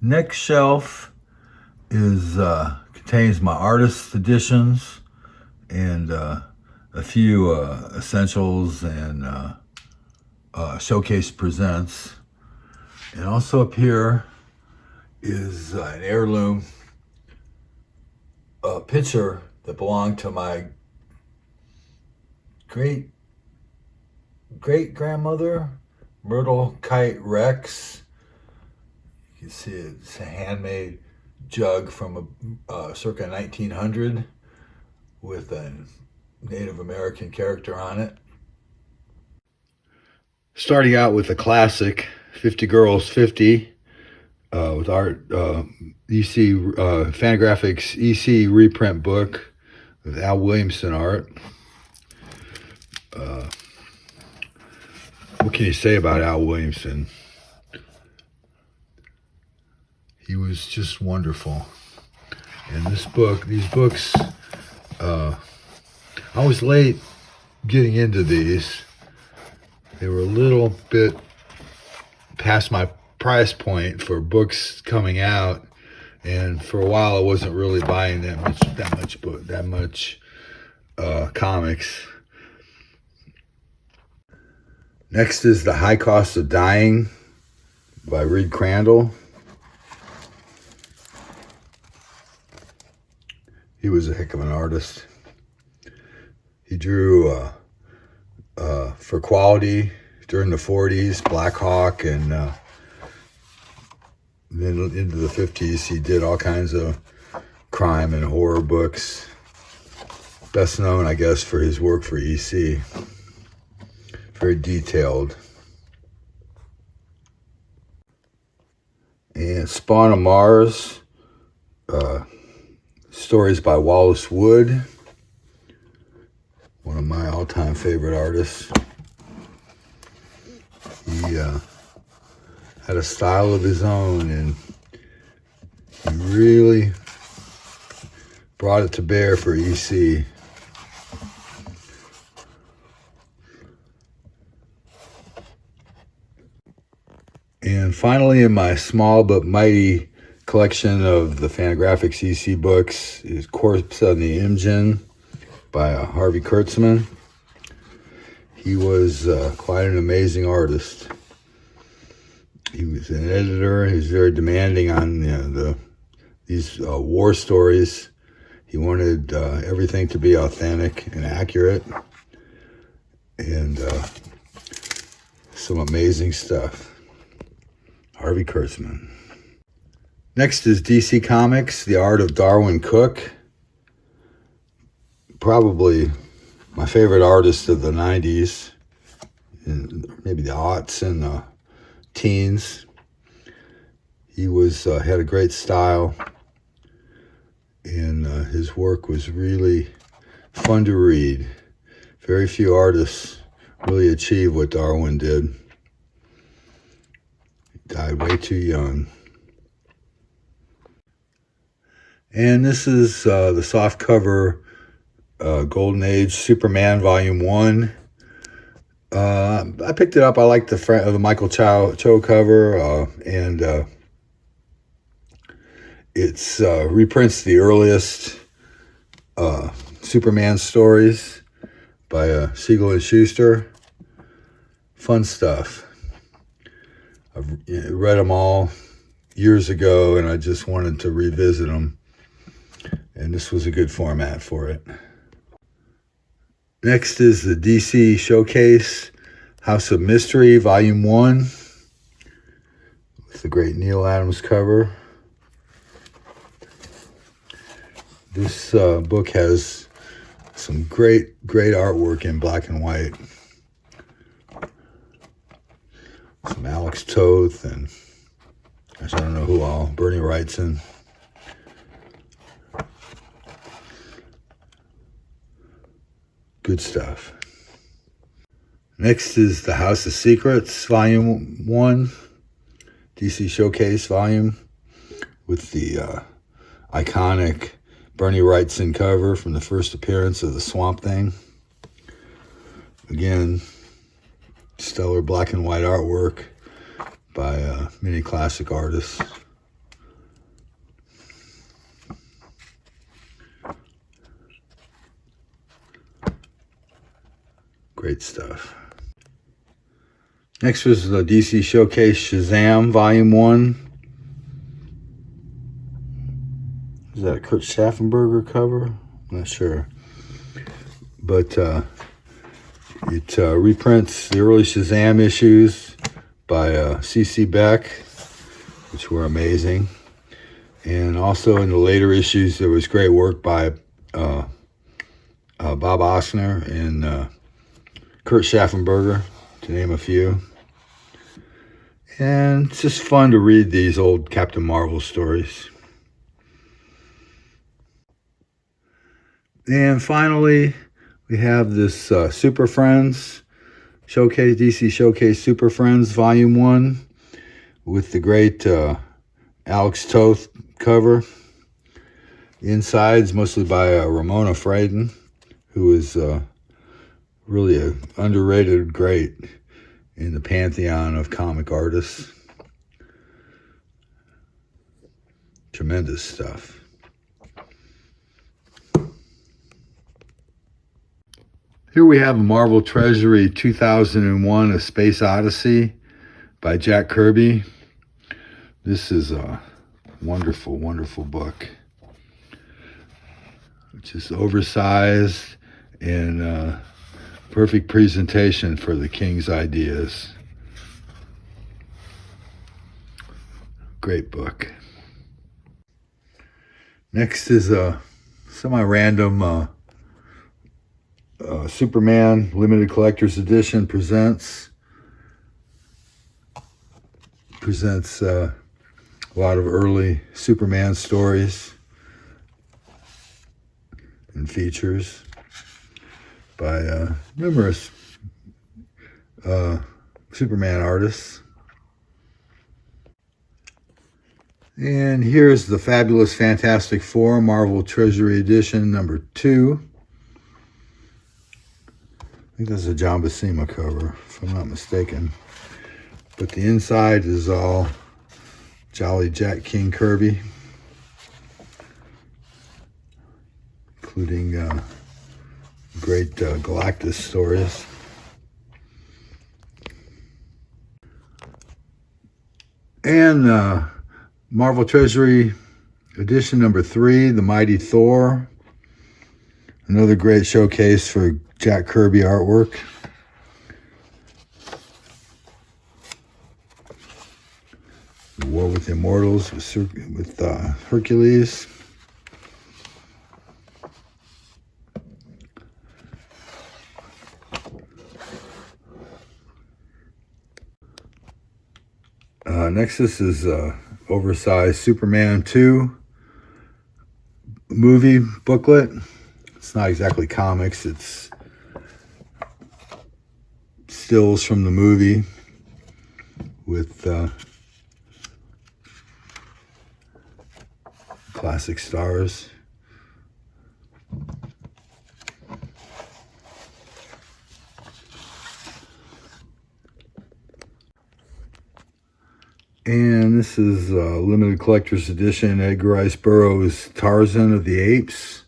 Next shelf is contains my artist editions and a few essentials and Showcase Presents. And also up here is an heirloom picture that belonged to my great grandmother, Myrtle Kite Rex. You can see it's a handmade jug from circa 1900 with a Native American character on it. Starting out with a classic, 50 Girls 50, with art, EC, Fantagraphics EC reprint book with Al Williamson art. What can you say about Al Williamson? He was just wonderful. And these books, I was late getting into these. They were a little bit past my price point for books coming out, and for a while I wasn't really buying that much comics. Next is The High Cost of Dying by Reed Crandall. He was a heck of an artist. He drew for Quality during the 40s, Black Hawk, and then into the 50s he did all kinds of crime and horror books. Best known, I guess, for his work for EC. Very detailed. And Spawn of Mars, stories by Wallace Wood, one of my all-time favorite artists. He had a style of his own, and he really brought it to bear for EC. And finally, in my small but mighty collection of the Fantagraphics EC books is Corpse on the Imjin by Harvey Kurtzman. He was quite an amazing artist. He was an editor. He was very demanding on these war stories. He wanted everything to be authentic and accurate, and some amazing stuff. Harvey Kurtzman. Next is DC Comics, The Art of Darwyn Cooke. Probably my favorite artist of the 90s, and maybe the aughts and the teens. He had a great style, and his work was really fun to read. Very few artists really achieve what Darwyn did. Died way too young. And this is the soft cover Golden Age Superman Volume 1. I picked it up. I like the Michael Cho cover, and it's reprints the earliest Superman stories by Siegel and Schuster. Fun stuff. I've read them all years ago, and I just wanted to revisit them. And this was a good format for it. Next is the DC Showcase House of Mystery, Volume 1, with the great Neal Adams cover. This book has some great artwork in black and white. Some Alex Toth, and I don't know who all, Bernie Wrightson. Good stuff. Next is The House of Secrets, Volume 1, DC Showcase volume, with the iconic Bernie Wrightson cover from the first appearance of the Swamp Thing. Again, stellar black and white artwork by many classic artists. Great stuff. Next was the DC Showcase Shazam Volume 1. Is that a Kurt Schaffenberger cover? I'm not sure. But it reprints the early Shazam issues by C.C. Beck, which were amazing. And also in the later issues, there was great work by Bob Oksner and Kurt Schaffenberger, to name a few. And it's just fun to read these old Captain Marvel stories. And finally, we have this Super Friends Showcase, DC Showcase Super Friends Volume 1 with the great Alex Toth cover. The inside's mostly by Ramona Fradon, who is really an underrated great in the pantheon of comic artists. Tremendous stuff. Here we have a Marvel Treasury 2001 A Space Odyssey by Jack Kirby. This is a wonderful, wonderful book. Just oversized and perfect presentation for the King's ideas. Great book. Next is a semi-random Superman Limited Collector's Edition presents a lot of early Superman stories and features by numerous Superman artists. And here's the Fabulous Fantastic Four Marvel Treasury Edition number 2. I think that's a John Buscema cover, if I'm not mistaken. But the inside is all Jolly Jack King Kirby, including great Galactus stories. And Marvel Treasury Edition number 3, The Mighty Thor. Another great showcase for Jack Kirby artwork. The War with the Immortals with Hercules. Next, this is oversized Superman 2 movie booklet. It's not exactly comics, it's stills from the movie with classic stars. And this is a limited collector's edition, Edgar Rice Burroughs' Tarzan of the Apes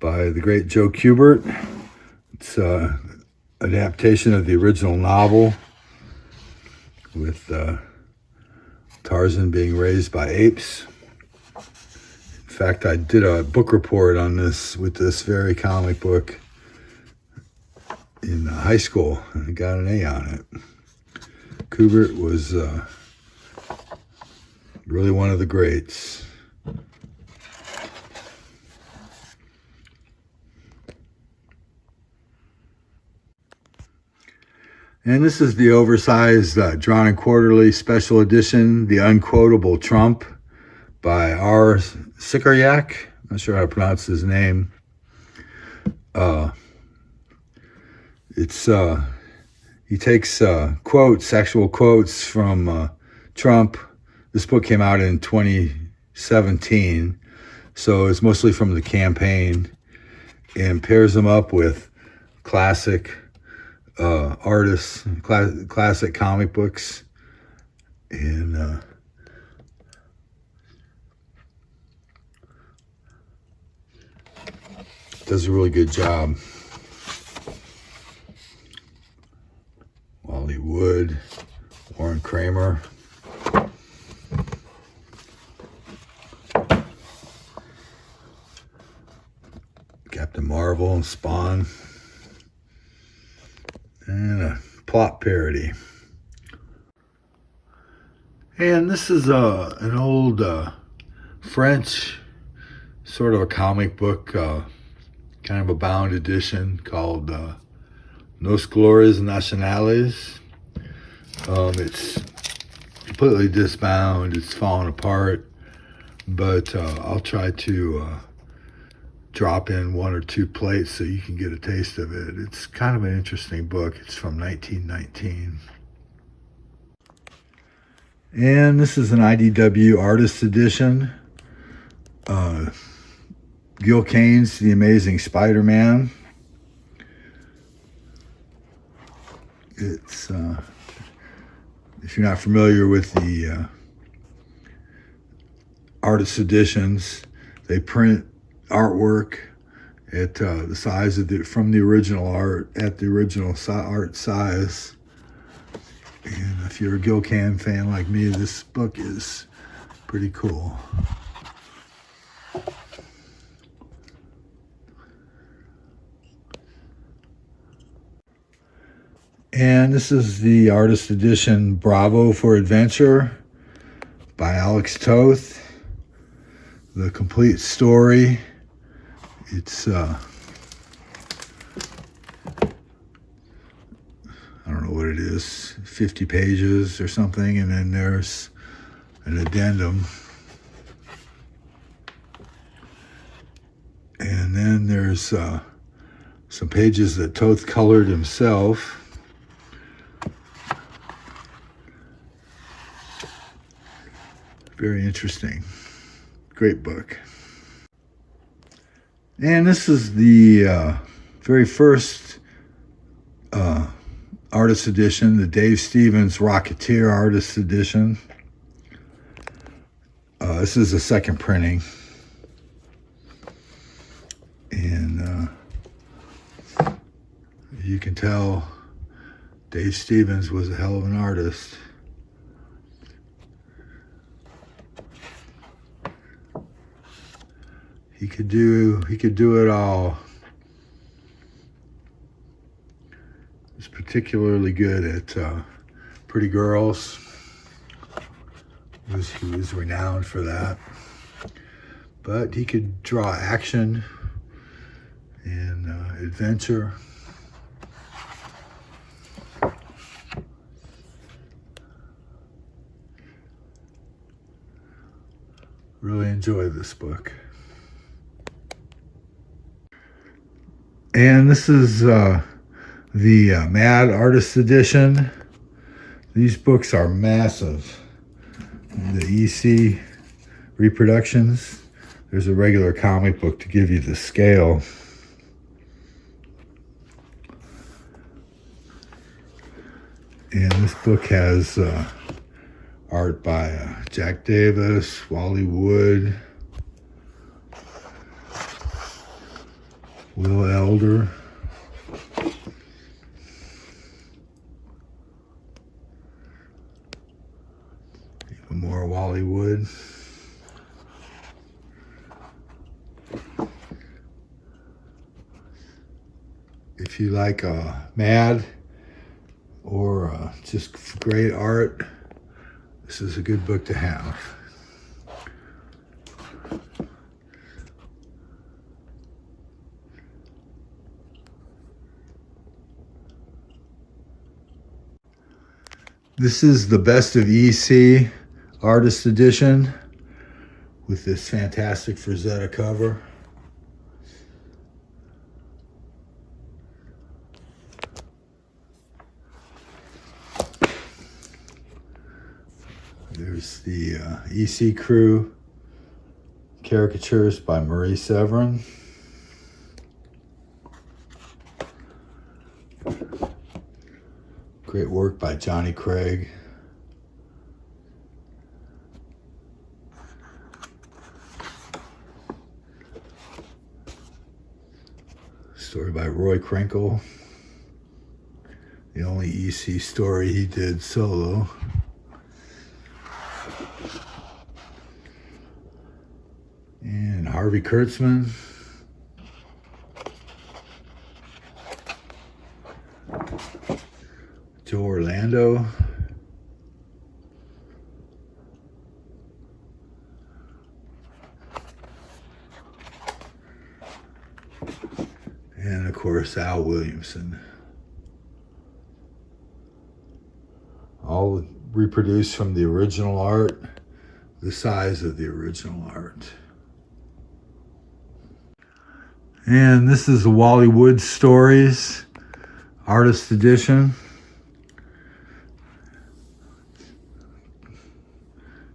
by the great Joe Kubert. It's an adaptation of the original novel with Tarzan being raised by apes. In fact, I did a book report on this with this very comic book in high school, and I got an A on it. Kubert was really one of the greats. And this is the oversized Drawn and Quarterly Special Edition, The Unquotable Trump by R. Sikoryak. Not sure how to pronounce his name. He takes quotes, actual quotes from Trump. This book came out in 2017, so it's mostly from the campaign, and pairs them up with classic artists, classic comic books, and does a really good job. Kramer. Captain Marvel and Spawn. And a plot parody. And this is an old French sort of a comic book, kind of a bound edition called Nos Glorias Nacionales. It's completely disbound, it's falling apart, but I'll try to drop in one or two plates so you can get a taste of it. It's kind of an interesting book. It's from 1919. And this is an IDW Artist Edition. Gil Kane's The Amazing Spider-Man. It's, if you're not familiar with the Artist Editions, they print artwork at the size of from the original art, at the original art size. And if you're a Gil Kane fan like me, this book is pretty cool. And this is the Artist Edition Bravo for Adventure by Alex Toth. The complete story. It's I don't know what it is, 50 pages or something, and then there's an addendum. And then there's some pages that Toth colored himself. Very interesting. Great book. And this is the very first Artist Edition, the Dave Stevens Rocketeer Artist Edition. This is a second printing. And you can tell Dave Stevens was a hell of an artist. He could do it all. He's particularly good at pretty girls. He was renowned for that. But he could draw action and adventure. Really enjoy this book. And this is the Mad Artist Edition. These books are massive. The EC reproductions. There's a regular comic book to give you the scale. And this book has art by Jack Davis, Wally Wood, Will Elder. Even more Wally Wood. If you like Mad or just great art, this is a good book to have. This is the Best of EC Artist Edition with this fantastic Frazetta cover. There's the EC Crew caricatures by Marie Severin. Great work by Johnny Craig. Story by Roy Krinkle. The only EC story he did solo. Harvey Kurtzman. Joe Orlando. And of course, Al Williamson. All reproduced from the original art, the size of the original art. And this is the Wally Wood Stories, Artist Edition.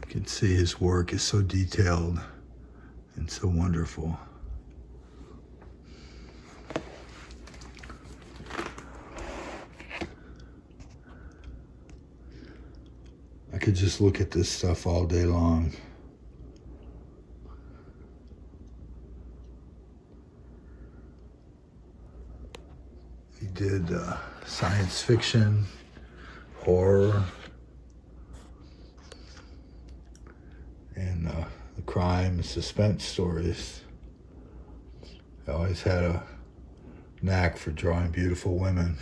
You can see his work is so detailed and so wonderful. I could just look at this stuff all day long. He did science fiction, horror, and the crime and suspense stories. He always had a knack for drawing beautiful women.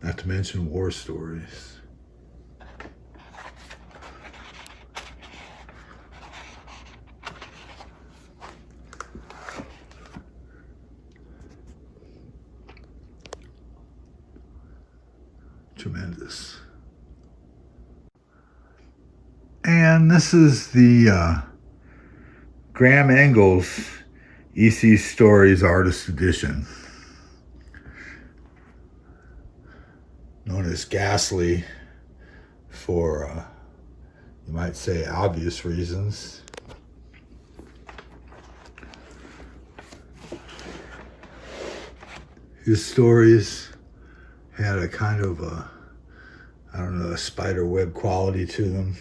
Not to mention war stories. Tremendous. And this is the Graham Engels EC Stories Artist Edition, known as Ghastly for, you might say, obvious reasons. His stories had a kind of a, I don't know, a spider web quality to them.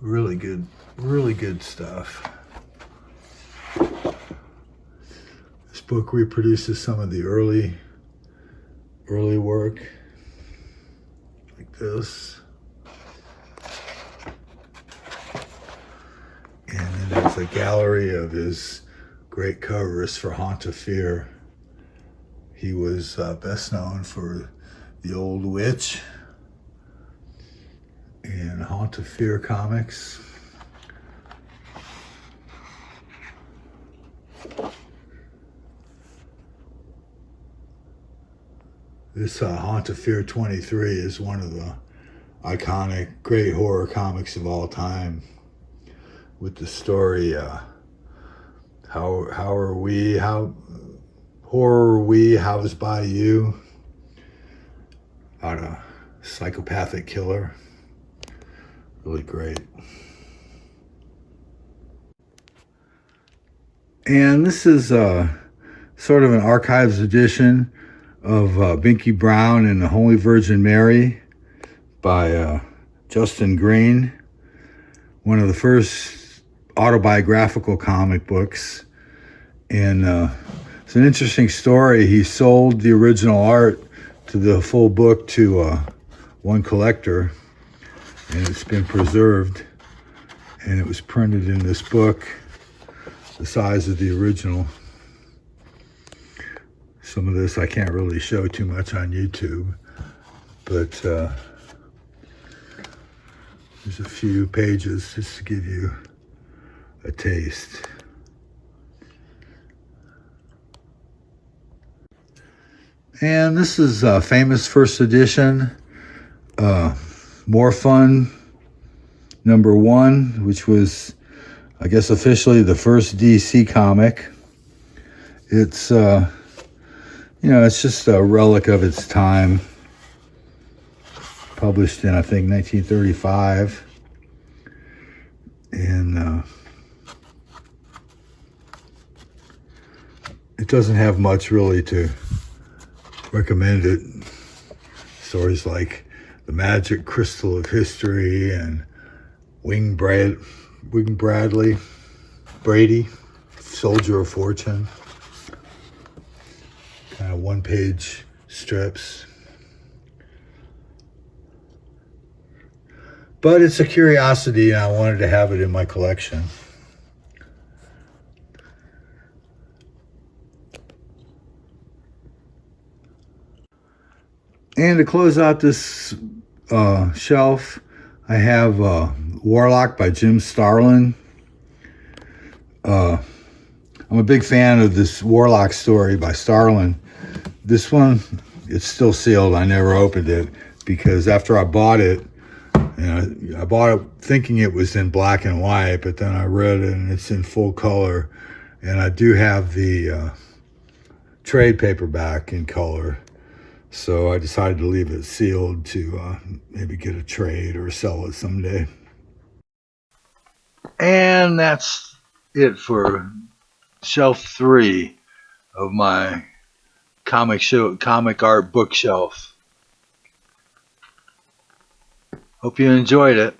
Really good stuff. This book reproduces some of the early work, like this. And then there's a gallery of his great covers for Haunt of Fear. He was best known for The Old Witch and Haunt of Fear comics. This Haunt of Fear 23 is one of the iconic great horror comics of all time, with the story horror are we housed by you, about a psychopathic killer. Really great. And this is sort of an archives edition of Binky Brown and the Holy Virgin Mary by Justin Green, one of the first autobiographical comic books. And it's an interesting story. He sold the original art to the full book to one collector, and it's been preserved, and it was printed in this book, the size of the original. Some of this I can't really show too much on YouTube, but there's a few pages just to give you a taste. And this is famous first edition, More Fun #1, which was, I guess, officially the first DC comic. It's it's just a relic of its time. Published in, I think, 1935. And it doesn't have much really to recommend it. Stories like The Magic Crystal of History and Wing Brady, Soldier of Fortune. Kind of one-page strips. But it's a curiosity, and I wanted to have it in my collection. And to close out this shelf, I have Warlock by Jim Starlin. I'm a big fan of this Warlock story by Starlin. This one, it's still sealed. I never opened it because after I bought it, I bought it thinking it was in black and white, but then I read it and it's in full color. And I do have the trade paperback in color. So I decided to leave it sealed to maybe get a trade or sell it someday. And that's it for shelf 3 of my comic art bookshelf. Hope you enjoyed it.